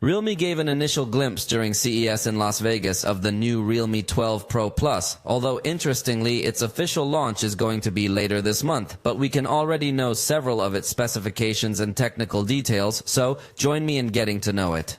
Realme gave an initial glimpse during CES in Las Vegas of the new Realme 12 Pro Plus, although interestingly its official launch is going to be later this month, but we can already know several of its specifications and technical details, so join me in getting to know it.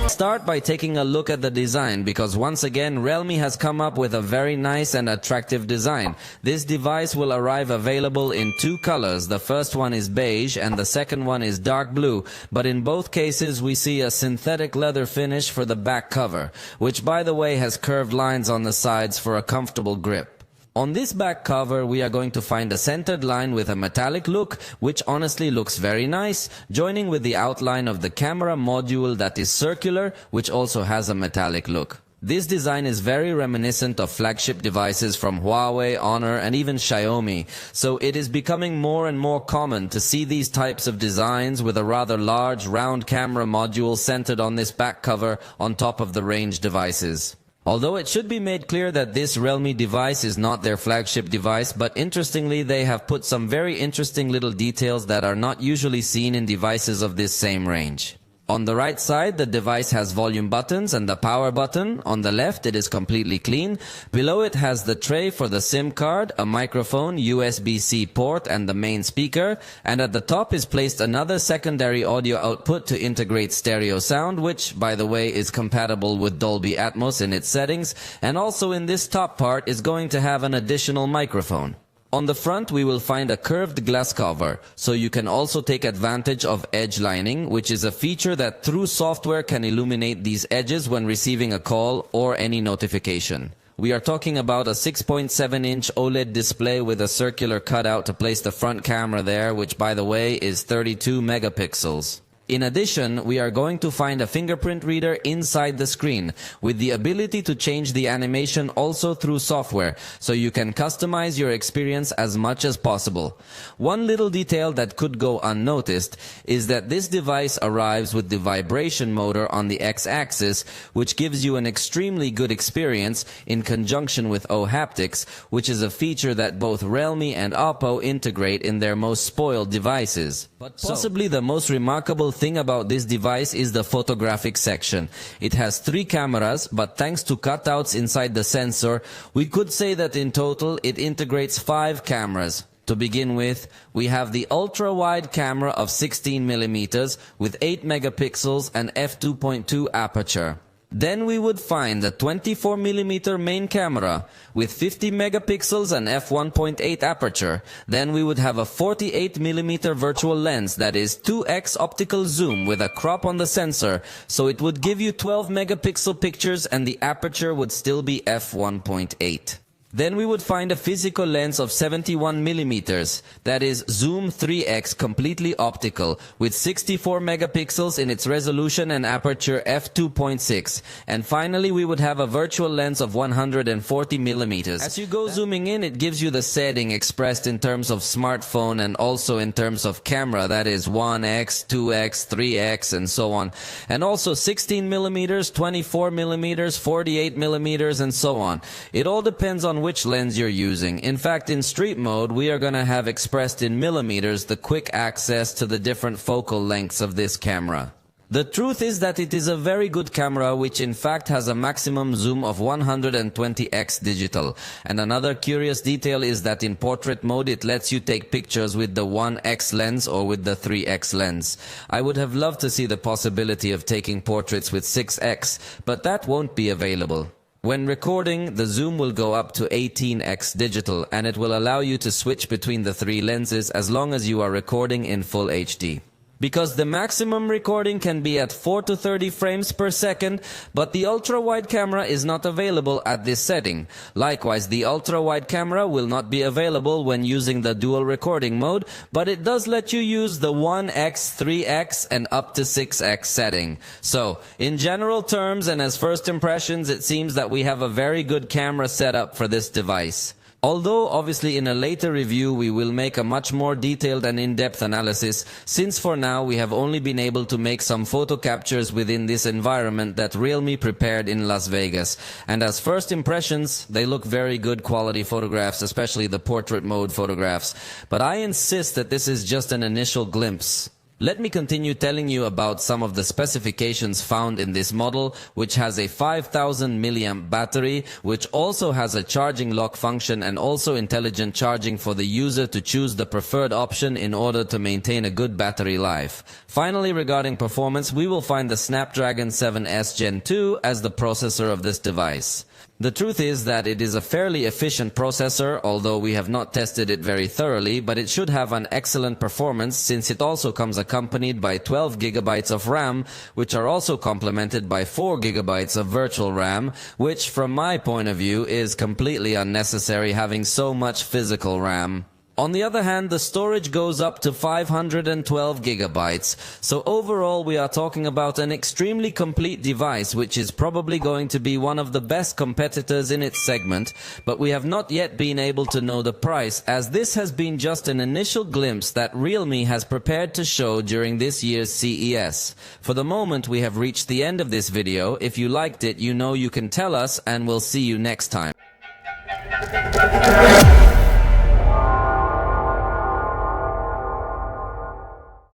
Start by taking a look at the design, because once again Realme has come up with a very nice and attractive design. This device will arrive available in two colors. The first one is beige and the second one is dark blue, but in both cases we see a synthetic leather finish for the back cover, which by the way has curved lines on the sides for a comfortable grip. On this back cover we are going to find a centered line with a metallic look, which honestly looks very nice, joining with the outline of the camera module that is circular, which also has a metallic look. This design is very reminiscent of flagship devices from Huawei, Honor, and even Xiaomi, so it is becoming more and more common to see these types of designs with a rather large round camera module centered on this back cover on top of the range devices. Although it should be made clear that this Realme device is not their flagship device, but interestingly they have put some very interesting little details that are not usually seen in devices of this same range. On the right side, the device has volume buttons and the power button. On the left, it is completely clean. Below it has the tray for the SIM card, a microphone, USB-C port, and the main speaker. And at the top is placed another secondary audio output to integrate stereo sound, which, by the way, is compatible with Dolby Atmos in its settings. And also in this top part is going to have an additional microphone. On the front we will find a curved glass cover, so you can also take advantage of edge lining, which is a feature that through software can illuminate these edges when receiving a call or any notification. We are talking about a 6.7-inch OLED display with a circular cutout to place the front camera there, which by the way is 32 megapixels. In addition, we are going to find a fingerprint reader inside the screen, with the ability to change the animation also through software, so you can customize your experience as much as possible. One little detail that could go unnoticed is that this device arrives with the vibration motor on the X-axis, which gives you an extremely good experience in conjunction with O-haptics, which is a feature that both Realme and Oppo integrate in their most spoiled devices. But possibly the most remarkable thing about this device is the photographic section. It has 3 cameras, but thanks to cutouts inside the sensor, we could say that in total it integrates 5 cameras. To begin with, we have the ultra-wide camera of 16mm with 8 megapixels and f2.2 aperture. Then we would find the 24mm main camera with 50 megapixels and f1.8 aperture. Then we would have a 48mm virtual lens that is 2x optical zoom with a crop on the sensor, so it would give you 12 megapixel pictures and the aperture would still be f1.8. Then we would find a physical lens of 71mm, that is zoom 3x completely optical, with 64 megapixels in its resolution and aperture f2.6. And finally we would have a virtual lens of 140mm. As you go zooming in, it gives you the setting expressed in terms of smartphone and also in terms of camera, that is 1x, 2x, 3x and so on. And also 16mm, 24mm, 48mm and so on. It all depends on which lens you're using. In fact, in street mode, we are going to have expressed in millimeters the quick access to the different focal lengths of this camera. The truth is that it is a very good camera, which in fact has a maximum zoom of 120x digital. And another curious detail is that in portrait mode it lets you take pictures with the 1x lens or with the 3x lens. I would have loved to see the possibility of taking portraits with 6x, but that won't be available. When recording, the zoom will go up to 18x digital, and it will allow you to switch between the 3 lenses as long as you are recording in full HD. Because the maximum recording can be at 4 to 30 frames per second, but the ultra-wide camera is not available at this setting. Likewise, the ultra-wide camera will not be available when using the dual recording mode, but it does let you use the 1x, 3x, and up to 6x setting. So, in general terms and as first impressions, it seems that we have a very good camera setup for this device. Although obviously in a later review we will make a much more detailed and in-depth analysis, since for now we have only been able to make some photo captures within this environment that Realme prepared in Las Vegas. And as first impressions, they look very good quality photographs, especially the portrait mode photographs. But I insist that this is just an initial glimpse. Let me continue telling you about some of the specifications found in this model, which has a 5000 milliamp battery, which also has a charging lock function and also intelligent charging for the user to choose the preferred option in order to maintain a good battery life. Finally, regarding performance, we will find the Snapdragon 7S Gen 2 as the processor of this device. The truth is that it is a fairly efficient processor, although we have not tested it very thoroughly, but it should have an excellent performance since it also comes accompanied by 12 GB of RAM, which are also complemented by 4 GB of virtual RAM, which from my point of view is completely unnecessary having so much physical RAM. On the other hand, the storage goes up to 512 gigabytes, so overall we are talking about an extremely complete device which is probably going to be one of the best competitors in its segment, but we have not yet been able to know the price, as this has been just an initial glimpse that Realme has prepared to show during this year's CES. For the moment we have reached the end of this video. If you liked it, you know you can tell us, and we'll see you next time.